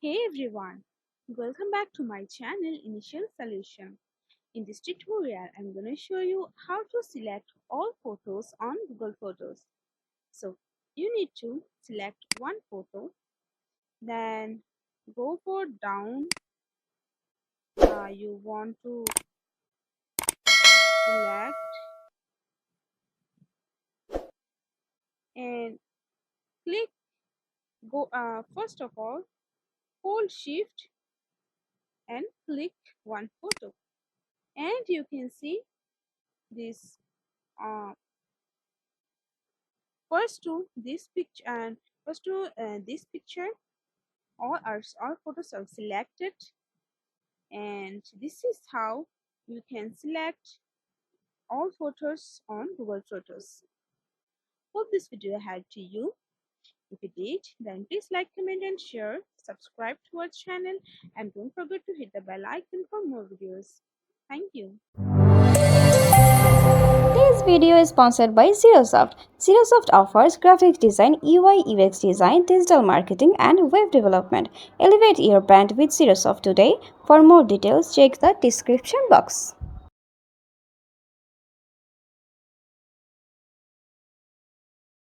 Hey everyone, welcome back to my channel Initial Solution. In this tutorial, I'm going to show you how to select all photos on Google Photos. So you need to select one photo, then go for down. You want to select and click go. First of all, hold Shift and click one photo, and you can see this uh, first to this picture and first to this picture all photos are selected, and this is how you can select all photos on Google Photos. Hope this video helped to you. If it did, then please like, comment and share, subscribe to our channel, and don't forget to hit the bell icon for more videos. Thank you. This video is sponsored by Zerosoft. Zerosoft offers graphic design, UI UX design, digital marketing, and web development. Elevate your brand with Zerosoft today. For more details, check the description box.